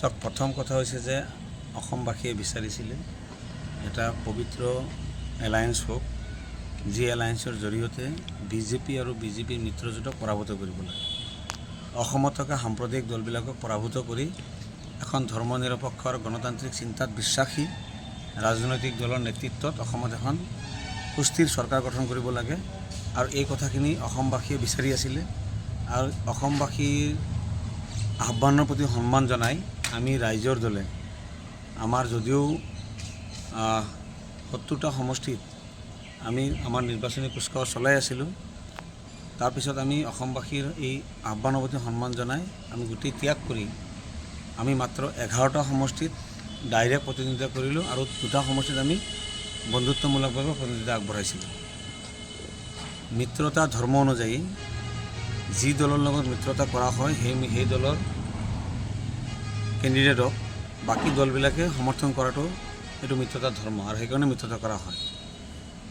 চাওক, প্ৰথম কথা হৈছে যে অসমবাসীয়ে বিচাৰিছিলে এটা পবিত্ৰ এলায়েন্স হোক, যি এলায়েন্সৰ জৰিয়তে বিজেপি আৰু বিজেপিৰ মিত্ৰজোঁটক পৰাভূত কৰিব লাগে। অসমত থকা সাম্প্ৰদায়িক দলবিলাকক পৰাভূত কৰি এখন ধৰ্ম নিৰপেক্ষ আৰু গণতান্ত্ৰিক চিন্তাত বিশ্বাসী ৰাজনৈতিক দলৰ নেতৃত্বত অসমত এখন সুস্থিৰ চৰকাৰ গঠন কৰিব লাগে। আৰু এই কথাখিনি অসমবাসীয়ে বিচাৰি আছিলে। আৰু অসমবাসীৰ আহ্বানৰ প্ৰতি সন্মান জনাই আমি ৰাইজৰ দলে আমাৰ যদিও ৭০টা সমষ্টিত আমি আমাৰ নিৰ্বাচনী কুচকাৱাজ চলাই আছিলোঁ, তাৰপিছত আমি অসমবাসীৰ এই আহ্বানৰ প্ৰতি সন্মান জনাই আমি গোটেই ত্যাগ কৰি আমি মাত্ৰ 11টা সমষ্টিত ডাইৰেক্ট প্ৰতিনিধিত্ব কৰিলোঁ আৰু 2টা সমষ্টিত আমি বন্ধুত্বমূলকভাৱে প্ৰতিনিধিত্ব আগবঢ়াইছিলোঁ। মিত্ৰতা ধৰ্ম অনুযায়ী যি দলৰ লগত মিত্ৰতা কৰা হয় সেই দলৰ কেণ্ডিডেটক বাকী দলবিলাকে সমৰ্থন কৰাটো এইটো মিত্ৰতা ধৰ্ম, আৰু সেইকাৰণে মিত্ৰতা কৰা হয়।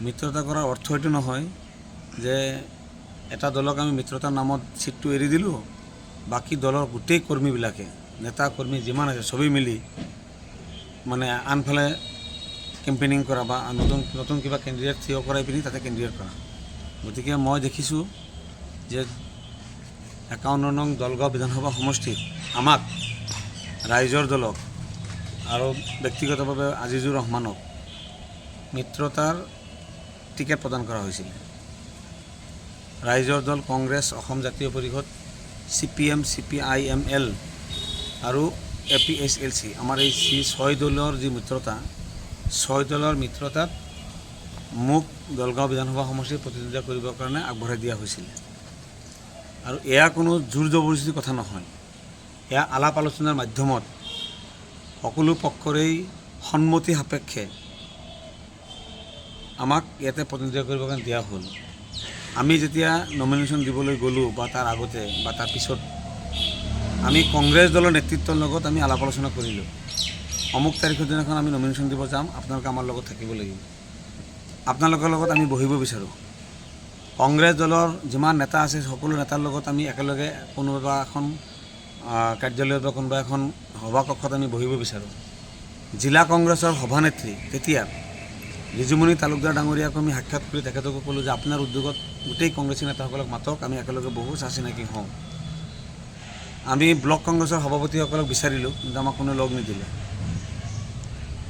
মিত্ৰতা কৰাৰ অৰ্থ এইটো নহয় যে এটা দলক আমি মিত্ৰতাৰ নামত ছিটটো এৰি দিলোঁ, বাকী দলৰ গোটেই কৰ্মীবিলাকে নেতা কৰ্মী যিমান আছে চবেই মিলি মানে আনফালে কেম্পেইনিং কৰা বা নতুন কিবা কেণ্ডিডেট থিয় কৰাই পিনি তাতে কেণ্ডিডেট কৰা। গতিকে মই দেখিছোঁ যে 51 নং দলগাঁও বিধানসভা সমষ্টিত আমাক ৰাইজৰ দলক আৰু ব্যক্তিগতভাৱে আজিজুৰ ৰহমানক মিত্ৰতাৰ টিকেট প্ৰদান কৰা হৈছিল। ৰাইজৰ দল, কংগ্ৰেছ, অসম জাতীয় পৰিষদ, CPM, CPIML আৰু APSLC আমাৰ এই 6 দলৰ যি মিত্ৰতা, 6 দলৰ মিত্ৰতাত মোক দলগাঁও বিধানসভা সমষ্টিৰ প্ৰতিনিধিত্ব কৰিবৰ কাৰণে আগবঢ়াই দিয়া হৈছিল। আৰু এয়া কোনো জোৰ জবৰদস্তিৰ কথা নহয়, এয়া আলাপ আলোচনাৰ মাধ্যমত সকলো পক্ষৰেই সন্মতি সাপেক্ষে আমাক ইয়াতে প্ৰতিনিধিত্ব কৰিবৰ কাৰণে দিয়া হ'ল। আমি যেতিয়া নমিনেশ্যন দিবলৈ গ'লোঁ বা তাৰ আগতে বা তাৰ পিছত আমি কংগ্ৰেছ দলৰ নেতৃত্বৰ লগত আমি আলাপ আলোচনা কৰিলোঁ, অমুক তাৰিখৰ দিনাখন আমি নমিনেশ্যন দিব যাম, আপোনালোকে আমাৰ লগত থাকিব লাগিব, আপোনালোকৰ লগত আমি বহিব বিচাৰোঁ। কংগ্ৰেছ দলৰ যিমান নেতা আছে সকলো নেতাৰ লগত আমি একেলগে কোনোবা এখন কাৰ্যালয়ত বা কোনোবা এখন সভাকক্ষত আমি বহিব বিচাৰোঁ। জিলা কংগ্ৰেছৰ সভানেত্ৰী তেতিয়া ৰিজুমণি তালুকদাৰ ডাঙৰীয়াক আমি সাক্ষাৎ কৰি তেখেতকো ক'লোঁ যে আপোনাৰ উদ্যোগত গোটেই কংগ্ৰেছী নেতাসকলক মাতক, আমি একেলগে বহু চিনাকি হওঁ। আমি ব্লক কংগ্ৰেছৰ সভাপতিসকলক বিচাৰিলোঁ, কিন্তু আমাক কোনো লগ নিদিলে।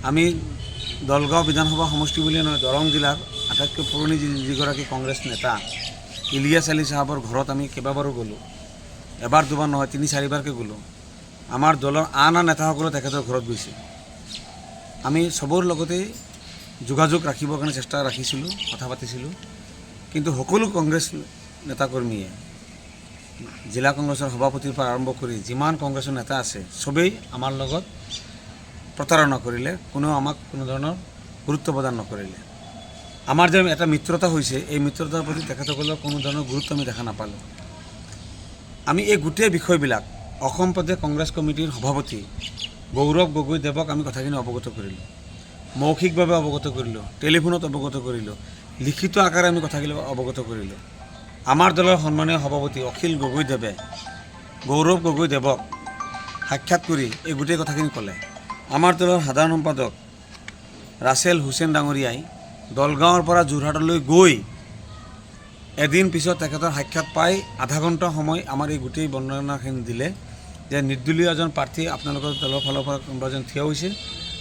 আমি দলগাঁও বিধানসভা সমষ্টি বুলিয়ে নহয়, দৰং জিলাৰ আটাইতকৈ পুৰণি যিগৰাকী কংগ্ৰেছ নেতা ইলিয়াছ আলী চাহাবৰ ঘৰত আমি কেইবাবাৰো গ'লোঁ, এবাৰ দুবাৰ নহয় 3-4বাৰকৈ গ'লোঁ। আমাৰ দলৰ আন নেতাসকলে তেখেতৰ ঘৰত গৈছে। আমি চবৰ লগতেই যোগাযোগ ৰাখিবৰ কাৰণে চেষ্টা ৰাখিছিলোঁ, কথা পাতিছিলোঁ, কিন্তু সকলো কংগ্ৰেছ নেতাকৰ্মীয়ে জিলা কংগ্ৰেছৰ সভাপতিৰ পৰা আৰম্ভ কৰি যিমান কংগ্ৰেছৰ নেতা আছে চবেই আমাৰ লগত প্ৰতাৰণা কৰিলে, কোনেও আমাক কোনো ধৰণৰ গুৰুত্ব প্ৰদান নকৰিলে। আমাৰ যে এটা মিত্ৰতা হৈছে, এই মিত্ৰতাৰ প্ৰতি তেখেতসকলৰ কোনো ধৰণৰ গুৰুত্ব আমি দেখা নাপালোঁ। আমি এই গোটেই বিষয়বিলাক অসম প্ৰদেশ কংগ্ৰেছ কমিটিৰ সভাপতি গৌৰৱ গগৈ দেৱক আমি কথাখিনি অৱগত কৰিলোঁ, মৌখিকভাৱে অৱগত কৰিলোঁ, টেলিফোনত অৱগত কৰিলোঁ, লিখিত আকাৰে আমি কথাখিনি অৱগত কৰিলোঁ। আমাৰ দলৰ সন্মানীয় সভাপতি অখিল গগৈ দেৱে গৌৰৱ গগৈ দেৱক সাক্ষাৎ কৰি এই গোটেই কথাখিনি ক'লে। আমাৰ দলৰ সাধাৰণ সম্পাদক ৰাছেল হুছেইন ডাঙৰীয়াই দলগাঁৱৰ পৰা যোৰহাটলৈ গৈ এদিন পিছত তেখেতৰ সাক্ষাৎ পাই আধা ঘণ্টা সময় আমাৰ এই গোটেই বৰ্ণনাখিনি দিলে যে নিৰ্দলীয় এজন প্ৰাৰ্থী আপোনালোকৰ দলৰ ফালৰ পৰা কোনোবা এজন থিয় হৈছে,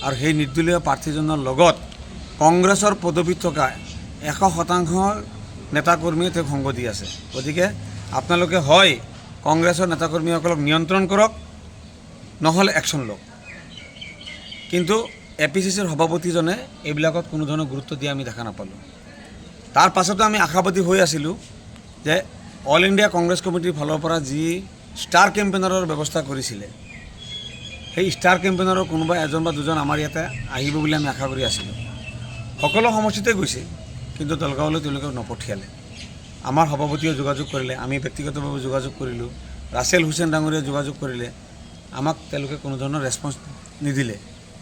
আৰু সেই নিৰ্দলীয় প্ৰাৰ্থীজনৰ লগত কংগ্ৰেছৰ পদবীত থকা 100% নেতাকৰ্মীয়ে তেওঁক সংগ দি আছে। গতিকে আপোনালোকে হয় কংগ্ৰেছৰ নেতাকৰ্মীসকলক নিয়ন্ত্ৰণ কৰক, নহ'লে একশ্যন লওক। কিন্তু APCCৰ সভাপতিজনে এইবিলাকত কোনো ধৰণৰ গুৰুত্ব দিয়া আমি দেখা নাপালোঁ। তাৰ পাছতো আমি আশাবাদী হৈ আছিলোঁ যে অল ইণ্ডিয়া কংগ্ৰেছ কমিটিৰ ফালৰ পৰা যি ষ্টাৰ কেম্পেইনাৰৰ ব্যৱস্থা কৰিছিলে, সেই ষ্টাৰ কেম্পেইনাৰৰ কোনোবা এজন বা দুজন আমাৰ ইয়াতে আহিব বুলি আমি আশা কৰি আছিলোঁ। সকলো সমষ্টিতে গৈছে, কিন্তু দলগাঁৱলৈ তেওঁলোকে নপঠিয়ালে। আমাৰ সভাপতিয়ে যোগাযোগ কৰিলে, আমি ব্যক্তিগতভাৱে যোগাযোগ কৰিলোঁ, ৰাছেল হুছেইন ডাঙৰীয়াই যোগাযোগ কৰিলে, আমাক তেওঁলোকে কোনো ধৰণৰ ৰেছপন্স নিদিলে।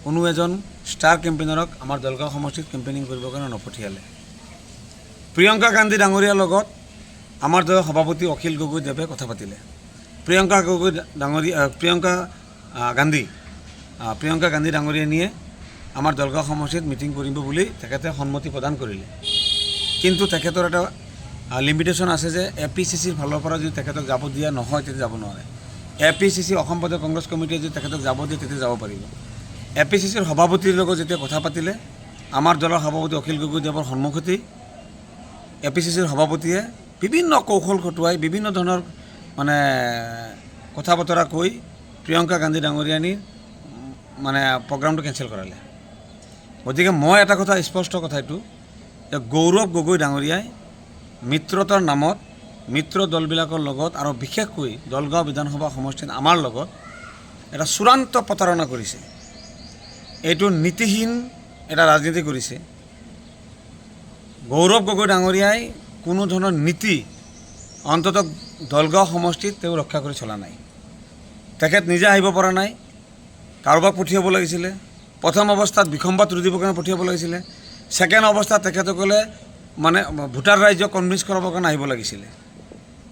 কোনো এজন ষ্টাৰ কেম্পেইনাৰক আমাৰ দলগাঁও সমষ্টিত কেম্পেইনিং কৰিবৰ কাৰণে নপঠিয়ালে। প্ৰিয়ংকা গান্ধী ডাঙৰীয়াৰ লগত আমাৰ দলৰ সভাপতি অখিল গগৈ দেৱে কথা পাতিলে। প্ৰিয়ংকা গান্ধী প্ৰিয়ংকা গান্ধী ডাঙৰীয়ানীয়ে আমাৰ দলগাঁও সমষ্টিত মিটিং কৰিব বুলি তেখেতে সন্মতি প্ৰদান কৰিলে। কিন্তু তেখেতৰ এটা লিমিটেশ্যন আছে যে APCCৰ ফালৰ পৰা যদি তেখেতক যাব দিয়া নহয় তেতিয়া যাব নোৱাৰে। APCC অসম প্ৰদেশ কংগ্ৰেছ কমিটিয়ে যদি তেখেতক যাব দিয়ে তেতিয়া যাব পাৰিব। APCCৰ সভাপতিৰ লগত যেতিয়া কথা পাতিলে আমাৰ দলৰ সভাপতি অখিল গগৈদেৱৰ সন্মুখতেই APCCৰ সভাপতিয়ে বিভিন্ন কৌশল খটুৱাই বিভিন্ন ধৰণৰ মানে কথা বতৰা কৈ প্ৰিয়ংকা গান্ধী ডাঙৰীয়ানীৰ মানে প্ৰগ্ৰামটো কেঞ্চেল কৰালে। গতিকে মই এটা কথা স্পষ্ট কথা এইটো যে গৌৰৱ গগৈ ডাঙৰীয়াই মিত্ৰতাৰ নামত মিত্ৰ দলবিলাকৰ লগত আৰু বিশেষকৈ দলগাঁও বিধানসভা সমষ্টিত আমাৰ লগত এটা চূড়ান্ত প্ৰতাৰণা কৰিছে। এইটো নীতিহীন এটা ৰাজনীতি কৰিছে। গৌৰৱ গগৈ ডাঙৰীয়াই কোনো ধৰণৰ নীতি অন্ততঃ দলগাঁও সমষ্টিত তেওঁ ৰক্ষা কৰি চলা নাই। তেখেত নিজে আহিব পৰা নাই, কাৰোবাক পঠিয়াব লাগিছিলে। প্ৰথম অৱস্থাত বিসম্বাদ ৰুধিবৰ কাৰণে পঠিয়াব লাগিছিলে। ছেকেণ্ড অৱস্থাত তেখেতসকলে মানে ভোটাৰ ৰাইজক কনভিন্স কৰাবৰ কাৰণে আহিব লাগিছিলে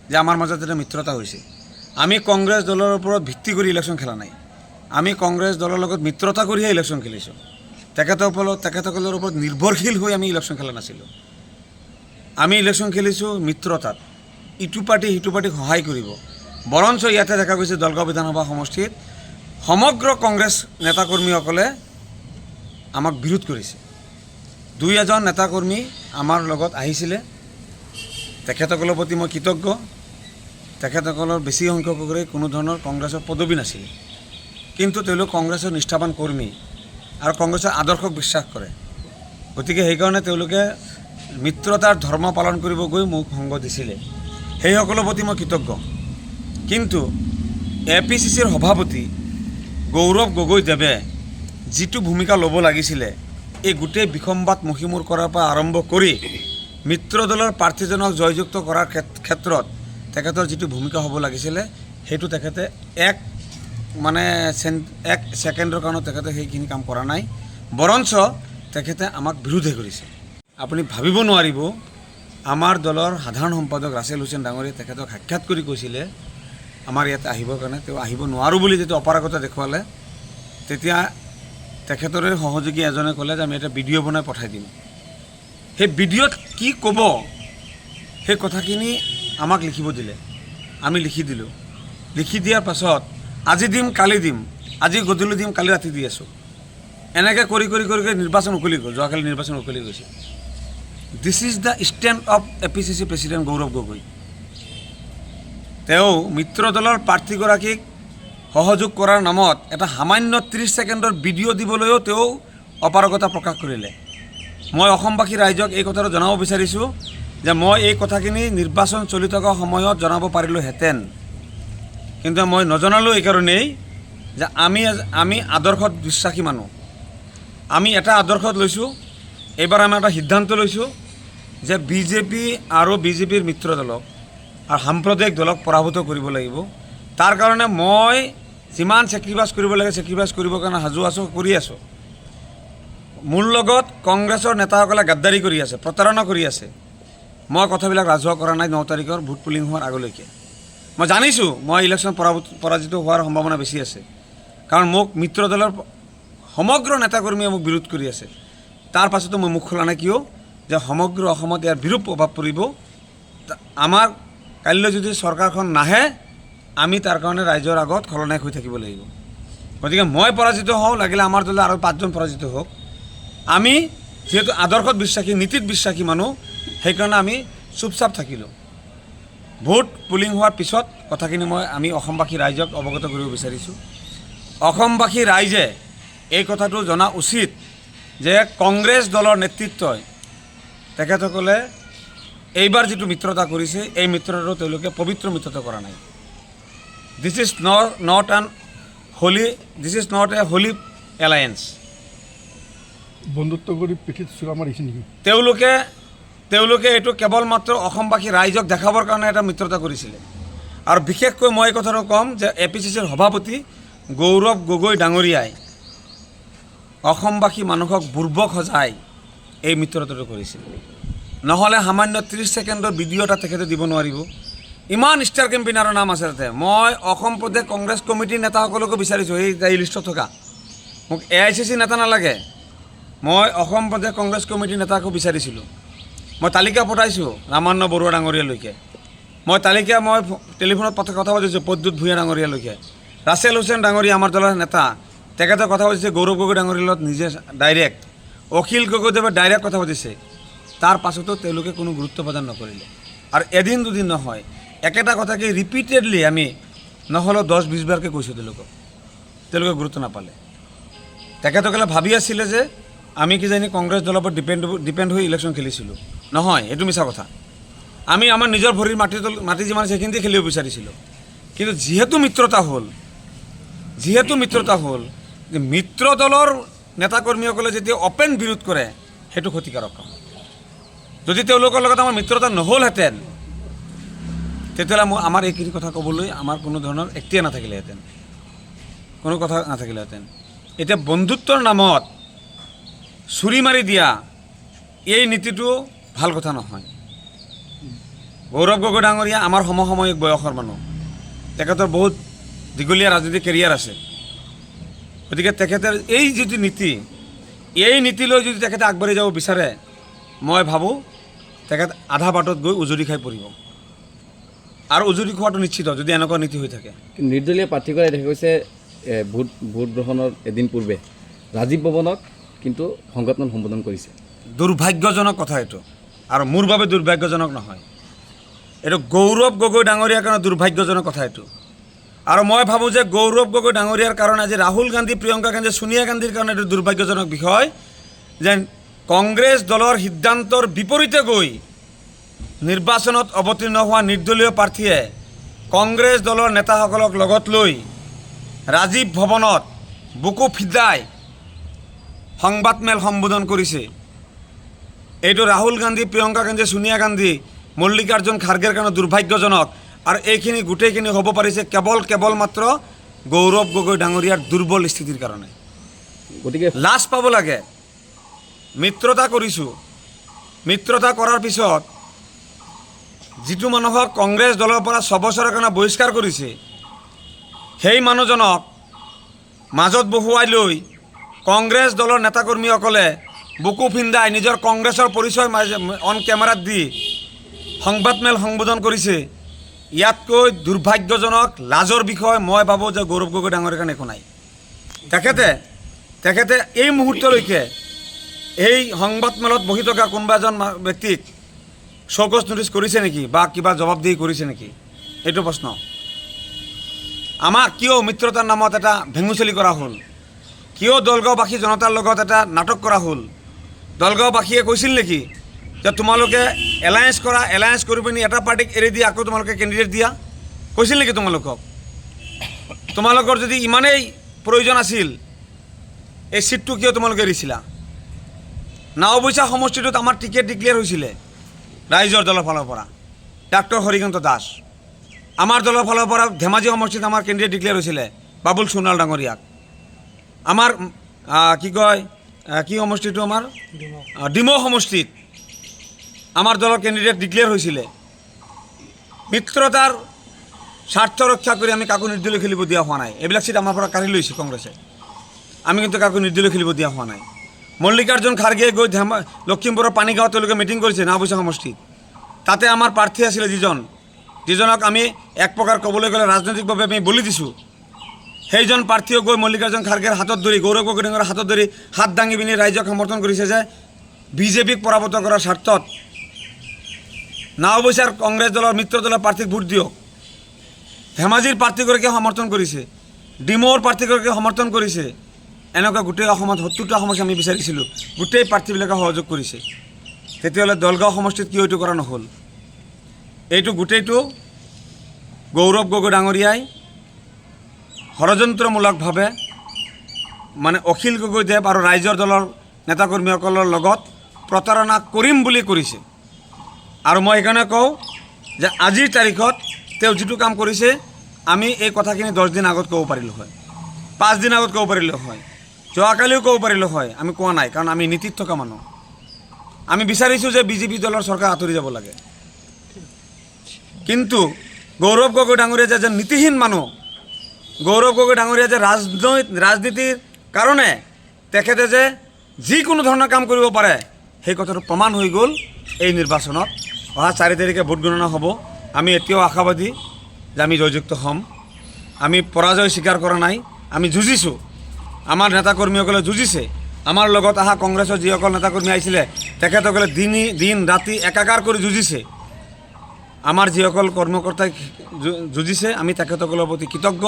যে আমাৰ মাজত এটা মিত্ৰতা হৈছে। আমি কংগ্ৰেছ দলৰ ওপৰত ভিত্তি কৰি ইলেকশ্যন খেলা নাই, আমি কংগ্ৰেছ দলৰ লগত মিত্ৰতা কৰিহে ইলেকশ্যন খেলিছোঁ। তেখেতসকলৰ ওপৰত নিৰ্ভৰশীল হৈ আমি ইলেকশ্যন খেলা নাছিলোঁ। আমি ইলেকশ্যন খেলিছোঁ মিত্ৰতাত, ইটো পাৰ্টি সিটো পাৰ্টিক সহায় কৰিব। বৰঞ্চ ইয়াতে দেখা গৈছে দলগাঁও বিধানসভা সমষ্টিত সমগ্ৰ কংগ্ৰেছ নেতাকৰ্মীসকলে আমাক বিৰোধ কৰিছে। 2-এজন নেতাকৰ্মী আমাৰ লগত আহিছিলে, তেখেতসকলৰ প্ৰতি মই কৃতজ্ঞ। তেখেতসকলৰ বেছি সংখ্যকৰে কোনো ধৰণৰ কংগ্ৰেছৰ পদবী নাছিলে, কিন্তু তেওঁলোক কংগ্ৰেছৰ নিষ্ঠাৱান কৰ্মী আৰু কংগ্ৰেছৰ আদৰ্শক বিশ্বাস কৰে। গতিকে সেইকাৰণে তেওঁলোকে মিত্ৰতাৰ ধৰ্ম পালন কৰিব গৈ মোক সংগ দিছিলে, সেইসকলৰ প্ৰতি মই কৃতজ্ঞ। কিন্তু APCCৰ সভাপতি গৌৰৱ গগৈদেৱে যিটো ভূমিকা ল'ব লাগিছিলে এই গোটেই বিসম্বাদ মষিমূৰ কৰাৰ পৰা আৰম্ভ কৰি মিত্ৰ দলৰ প্ৰাৰ্থীজনক জয়যুক্ত কৰাৰ ক্ষেত্ৰত তেখেতৰ যিটো ভূমিকা হ'ব লাগিছিলে সেইটো তেখেতে এক ছেকেণ্ডৰ কাৰণত তেখেতে সেইখিনি কাম কৰা নাই, বৰঞ্চ তেখেতে আমাক বিৰোধে কৰিছে। আপুনি ভাবিব নোৱাৰিব, আমাৰ দলৰ সাধাৰণ সম্পাদক ৰাছেল হুছেইন ডাঙৰীয়াই তেখেতক সাক্ষাৎ কৰি কৈছিলে আমাৰ ইয়াতে আহিবৰ কাৰণে। তেওঁ আহিব নোৱাৰোঁ বুলি যেতিয়া অপাৰগতা দেখুৱালে তেতিয়া তেখেতৰে সহযোগী এজনে ক'লে যে আমি এটা ভিডিঅ' বনাই পঠাই দিম। সেই ভিডিঅ'ত কি ক'ব সেই কথাখিনি আমাক লিখিব দিলে, আমি লিখি দিলোঁ। লিখি দিয়াৰ পাছত আজি দিম কালি দিম, আজি গধূলি দিম কালি ৰাতি দি আছোঁ, এনেকৈ কৰি কৰি কৰি নিৰ্বাচন উকলি গ'ল। যোৱাকালি নিৰ্বাচন উকলি গৈছে। This is the stand of APCC president Gaurav Gogoi. তেওঁ মিত্ৰ দলৰ প্ৰাৰ্থীগৰাকীক সহযোগ কৰাৰ নামত এটা সামান্য 30 ছেকেণ্ডৰ ভিডিঅ' দিবলৈও তেওঁ অপাৰগতা প্ৰকাশ কৰিলে। মই অসমবাসী ৰাইজক এই কথাটো জনাব বিচাৰিছোঁ যে মই এই কথাখিনি নিৰ্বাচন চলি থকা সময়ত জনাব পাৰিলোহেঁতেন, কিন্তু মই নজনালোঁ এইকাৰণেই যে আমি আদৰ্শত বিশ্বাসী মানুহ। আমি এটা আদৰ্শত লৈছোঁ, এইবাৰ আমি এটা সিদ্ধান্ত লৈছোঁ যে বিজেপি আৰু বিজেপিৰ মিত্ৰ দলক আৰু সাম্প্ৰদায়িক দলক পৰাভূত কৰিব লাগিব। তাৰ কাৰণে মই যিমান ছেক্ৰিফাইচ কৰিব লাগে ছেক্ৰিফাইচ কৰিবৰ কাৰণে সাজু আছোঁ, কৰি আছোঁ। মোৰ লগত কংগ্ৰেছৰ নেতাসকলে গাদ্দাৰী কৰি আছে, প্ৰতাৰণা কৰি আছে। মই কথাবিলাক ৰাজহুৱা কৰা নাই 9 তাৰিখৰ ভোট পুলিং হোৱাৰ আগলৈকে। মই জানিছোঁ মই ইলেকশ্যন পৰাজিত হোৱাৰ সম্ভাৱনা বেছি আছে, কাৰণ মোক মিত্ৰ দলৰ সমগ্ৰ নেতাকৰ্মীয়ে মোক বিৰোধ কৰি আছে। তাৰ পাছতো মই মুখ খোলা নাই, কিয় যে সমগ্ৰ অসমত ইয়াৰ বিৰূপ প্ৰভাৱ পৰিব। আমাৰ কাইলৈ যদি চৰকাৰখন নাহে আমি তাৰ কাৰণে ৰাইজৰ আগত খলনায়ক হৈ থাকিব লাগিব। গতিকে মই পৰাজিত হওঁ, লাগিলে আমাৰ দলে আৰু 5জন পৰাজিত হওক। আমি যিহেতু আদৰ্শত বিশ্বাসী, নীতিত বিশ্বাসী মানুহ, সেইকাৰণে আমি চুপচাপ থাকিলোঁ। ভোট পুলিং হোৱাৰ পিছত কথাখিনি আমি অসমবাসী ৰাইজক অৱগত কৰিব বিচাৰিছোঁ। অসমবাসী ৰাইজে এই কথাটো জনা উচিত যে কংগ্ৰেছ দলৰ নেতৃত্বই তেখেতসকলে এইবাৰ যিটো মিত্ৰতা কৰিছে এই মিত্ৰতাটো তেওঁলোকে পবিত্ৰ মিত্ৰতা কৰা নাই। This is not a holy alliance. বন্ধুত্ব কৰি পিঠিত চুৰা মাৰিছে নেকি? তেওঁলোকে এইটো কেৱল মাত্ৰ অসমবাসী ৰাইজক দেখাবৰ কাৰণে এটা মিত্ৰতা কৰিছিলে। আৰু বিশেষকৈ মই এই কথাটো ক'ম যে APCCৰ সভাপতি গৌৰৱ গগৈ ডাঙৰীয়াই অসমবাসী মানুহক বুৰ্বক সজাই এই মিত্ৰতাটো কৰিছিল। নহ'লে সামান্য 30 ছেকেণ্ডৰ ভিডিঅ' এটা তেখেতে দিব নোৱাৰিব। ইমান ষ্টাৰ কেম্পেইনাৰৰ নাম আছে তাতে। মই অসম প্ৰদেশ কংগ্ৰেছ কমিটিৰ নেতাসকলকো বিচাৰিছোঁ এই লিষ্টত থকা মোক AICC নেতা নালাগে, মই অসম প্ৰদেশ কংগ্ৰেছ কমিটিৰ নেতাকো বিচাৰিছিলোঁ। মই তালিকা পঠাইছোঁ ৰামান্ন বৰুৱা ডাঙৰীয়ালৈকে, মই টেলিফোনত কথা পাতিছোঁ প্ৰদ্যুৎ ভূঞা ডাঙৰীয়ালৈকে, ৰাছেল হুছেইন ডাঙৰীয়া আমাৰ দলৰ নেতা, তেখেতে কথা পাতিছে গৌৰৱ গগৈ ডাঙৰীয়াৰ লগত নিজে ডাইৰেক্ট, অখিল গগৈদেৱে ডাইৰেক্ট কথা পাতিছে। তাৰ পাছতো তেওঁলোকে কোনো গুৰুত্ব প্ৰদান নকৰিলে। আৰু এদিন দুদিন নহয়, একেটা কথাকে ৰিপিটেডলি আমি নহ'লেও 10-20 বাৰকৈ কৈছোঁ তেওঁলোকে গুৰুত্ব নাপালে। তেখেতসকলে ভাবি আছিলে যে আমি কিজানি কংগ্ৰেছ দলৰ ওপৰত ডিপেণ্ড হৈ ইলেকশ্যন খেলিছিলোঁ। নহয়, এইটো মিছা কথা। আমি আমাৰ নিজৰ ভৰিৰ মাটি যিমান আছে সেইখিনিতে খেলিব বিচাৰিছিলোঁ। কিন্তু যিহেতু মিত্ৰতা হ'ল যে মিত্ৰ দলৰ নেতাকৰ্মীসকলে যেতিয়া অপেন বিৰোধ কৰে, সেইটো ক্ষতিকাৰক কাম। যদি তেওঁলোকৰ লগত আমাৰ মিত্ৰতা নহ'লহেঁতেন, তেতিয়াহ'লে আমাৰ এইখিনি কথা ক'বলৈ আমাৰ কোনো ধৰণৰ একটিয়ে নাথাকিলেহেঁতেন, কোনো কথা নাথাকিলেহেঁতেন। এতিয়া বন্ধুত্বৰ নামত চুৰি মাৰি দিয়া এই নীতিটো ভাল কথা নহয়। গৌৰৱ গগৈ ডাঙৰীয়া আমাৰ সমসাময়িক বয়সৰ মানুহ, তেখেতৰ বহুত দীঘলীয়া ৰাজনৈতিক কেৰিয়াৰ আছে। গতিকে তেখেতৰ এই যিটো নীতি, এই নীতিলৈ যদি তেখেতে আগবাঢ়ি যাব বিচাৰে, মই ভাবোঁ তেখেত আধা বাটত গৈ উজুৰি খাই পৰিব। আৰু উজুৰি খোৱাটো নিশ্চিত যদি এনেকুৱা নীতি হৈ থাকে। নিৰ্দলীয় প্ৰাৰ্থীসকলে দেখা গৈছে ভোট গ্ৰহণৰ এদিন পূৰ্বে ৰাজীৱ ভৱনক কিন্তু সংগঠন সম্বোধন কৰিছে। দুৰ্ভাগ্যজনক কথা এইটো, আৰু মোৰ বাবে দুৰ্ভাগ্যজনক নহয়, এইটো গৌৰৱ গগৈ ডাঙৰীয়াৰ কাৰণে দুৰ্ভাগ্যজনক কথা এইটো। আৰু মই ভাবোঁ যে গৌৰৱ গগৈ ডাঙৰীয়াৰ কাৰণে আজি ৰাহুল গান্ধী, প্ৰিয়ংকা গান্ধী, সোনিয়া গান্ধীৰ কাৰণে এইটো দুৰ্ভাগ্যজনক বিষয় যে কংগ্ৰেছ দলৰ সিদ্ধান্তৰ বিপৰীতে গৈ নিৰ্বাচনত অৱতীৰ্ণ হোৱা নিৰ্দলীয় প্ৰাৰ্থীয়ে কংগ্ৰেছ দলৰ নেতাসকলক লগত লৈ ৰাজীৱ ভৱনত বুকু ফিদাই সংবাদমেল সম্বোধন কৰিছে। এইটো ৰাহুল গান্ধী, প্ৰিয়ংকা গান্ধী, সোনিয়া গান্ধী, মল্লিকাৰ্জুন খাৰ্গেৰ কাৰণে দুৰ্ভাগ্যজনক। আৰু এইখিনি গোটেইখিনি হ'ব পাৰিছে কেৱল মাত্ৰ গৌৰৱ গগৈ ডাঙৰীয়াৰ দুৰ্বল স্থিতিৰ কাৰণে। গতিকে লাজ পাব লাগে। মিত্ৰতা কৰিছোঁ, মিত্ৰতা কৰাৰ পিছত যিটো মানুহক কংগ্ৰেছ দলৰ পৰা 6 বছৰৰ কাৰণে বহিষ্কাৰ কৰিছে, সেই মানুহজনক মাজত বহুৱাই লৈ কংগ্ৰেছ দলৰ নেতাকৰ্মীসকলে বুকু ফিন্দাই নিজৰ কংগ্ৰেছৰ পৰিচয় অন কেমেৰাত দি সংবাদমেল সম্বোধন কৰিছে। ইয়াতকৈ দুৰ্ভাগ্যজনক লাজৰ বিষয় মই ভাবোঁ যে গৌৰৱ গগৈ ডাঙৰীয়াৰ কাৰণে একো নাই। তেখেতে এই মুহূৰ্তলৈকে এই সংবাদমেলত বহি থকা কোনোবা এজন ব্যক্তিক চৌকছ নোটিছ কৰিছে নেকি বা কিবা জবাবদিহি কৰিছে নেকি? এইটো প্ৰশ্ন। আমাক কিয় মিত্ৰতাৰ নামত এটা ভেঙুচলি কৰা হ'ল? কিয় দলগাঁওবাসী জনতাৰ লগত এটা নাটক কৰা হ'ল? দলগাঁওবাসীয়ে কৈছিল নেকি যে তোমালোকে এলায়েন্স কৰা, এলায়েন্স কৰি পিনি এটা পাৰ্টিক এৰি দি আকৌ তোমালোকে কেণ্ডিডেট দিয়া? কৈছিল নেকি তোমালোকক? তোমালোকৰ যদি ইমানেই প্ৰয়োজন আছিল, এই চিটটো কিয় তোমালোকে এৰিছিলা? নাওবৈচা সমষ্টিটোত আমাৰ টিকেট ডিক্লেয়াৰ হৈছিলে ৰাইজৰ দলৰ ফালৰ পৰা, ডাক্তৰ হৰিকান্ত দাস। আমাৰ দলৰ ফালৰ পৰা ধেমাজি সমষ্টিত আমাৰ কেণ্ডিডেট ডিক্লেয়াৰ হৈছিলে বাবুল সোণোৱাল ডাঙৰীয়াক। আমাৰ কি সমষ্টিটো আমাৰ ডিমৌ সমষ্টিত আমাৰ দলৰ কেণ্ডিডেট ডিক্লেয়াৰ হৈছিলে। মিত্ৰতাৰ স্বাৰ্থ ৰক্ষা কৰি আমি কাকো নিৰ্দলীয় খেলিব দিয়া হোৱা নাই। এইবিলাক চিট আমাৰ পৰা কাঢ়ি লৈছে কংগ্ৰেছে, আমি কিন্তু কাকো নিৰ্দলীয় খেলিব দিয়া হোৱা নাই। মল্লিকাৰ্জুন খাৰ্গে গৈ লখিমপুৰৰ পানীগাঁৱত তেওঁলোকে মিটিং কৰিছে নাওবৈচা সমষ্টিত। তাতে আমাৰ প্ৰাৰ্থী আছিলে যিজনক আমি এক প্ৰকাৰ ক'বলৈ গ'লে ৰাজনৈতিকভাৱে আমি বলি দিছোঁ। সেইজন প্ৰাৰ্থীয়ে গৈ মল্লিকাৰ্জুন খাৰ্গেৰ হাতত ধৰি, গৌৰৱ গগৈ ডাঙৰীয়াৰ হাতত ধৰি হাত দাঙি পিনি ৰাইজক সমৰ্থন কৰিছে যে বিজেপিক পৰাভূত কৰাৰ স্বাৰ্থত নাওবৈচাৰ কংগ্ৰেছ দলৰ মিত্ৰ দলৰ প্ৰাৰ্থীক ভোট দিয়ক। ধেমাজিৰ প্ৰাৰ্থীগৰাকীয়ে সমৰ্থন কৰিছে, ডিমৌৰ প্ৰাৰ্থীগৰাকীয়ে সমৰ্থন কৰিছে। এনেকুৱা গোটেই অসমত 70টা সমষ্টি আমি বিচাৰিছিলোঁ, গোটেই প্ৰাৰ্থীবিলাকে সহযোগ কৰিছে। তেতিয়াহ'লে দলগাঁও সমষ্টিত কিয় এইটো কৰা নহ'ল? এইটো গোটেইটো গৌৰৱ গগৈ ডাঙৰীয়াই ষড়যন্ত্ৰমূলকভাৱে মানে অখিল গগৈদেৱ আৰু ৰাইজৰ দলৰ নেতাকৰ্মীসকলৰ লগত প্ৰতাৰণা কৰিম বুলি কৰিছে। আৰু মই সেইকাৰণে কওঁ যে আজিৰ তাৰিখত তেওঁ যিটো কাম কৰিছে, আমি এই কথাখিনি 10 দিন আগত ক'ব পাৰিলোঁ হয়, 5 দিন আগত ক'ব পাৰিলোঁ হয়, যোৱাকালিও ক'ব পাৰিলোঁ হয়। আমি কোৱা নাই, কাৰণ আমি নীতিত থকা মানুহ। আমি বিচাৰিছোঁ যে বিজেপি দলৰ চৰকাৰ আঁতৰি যাব লাগে। কিন্তু গৌৰৱ গগৈ ডাঙৰীয়া যে এজন নীতিহীন মানুহ, গৌৰৱ গগৈ ডাঙৰীয়া যে ৰাজনীতিৰ কাৰণে তেখেতে যে যিকোনো ধৰণৰ কাম কৰিব পাৰে সেই কথাটো প্ৰমাণ হৈ গ'ল এই নিৰ্বাচনত। অহা 4 তাৰিখে ভোট গণনা হ'ব। আমি এতিয়াও আশাবাদী যে আমি জয়যুক্ত হ'ম। আমি পৰাজয় স্বীকাৰ কৰা নাই, আমি যুঁজিছোঁ। আমাৰ নেতাকৰ্মীসকলে যুঁজিছে। আমাৰ লগত অহা কংগ্ৰেছৰ যিসকল নেতাকৰ্মী আহিছিলে তেখেতসকলে দিন ৰাতি একাকাৰ কৰি যুঁজিছে। আমাৰ যিসকল কৰ্মকৰ্তাই যুঁজিছে আমি তেখেতসকলৰ প্ৰতি কৃতজ্ঞ,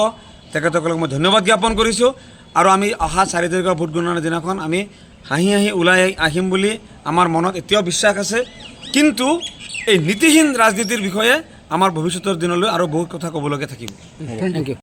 তেখেতসকলক মই ধন্যবাদ জ্ঞাপন কৰিছোঁ। আৰু আমি অহা 4 তাৰিখৰ ভোট গণনাৰ দিনাখন আমি হাঁহি হাঁহি ওলাই আহিম বুলি আমাৰ মনত এতিয়াও বিশ্বাস আছে। কিন্তু এই নীতিহীন ৰাজনীতিৰ বিষয়ে আমাৰ ভৱিষ্যতৰ দিনলৈ আৰু বহুত কথা ক'বলগীয়া থাকিব। Thank U.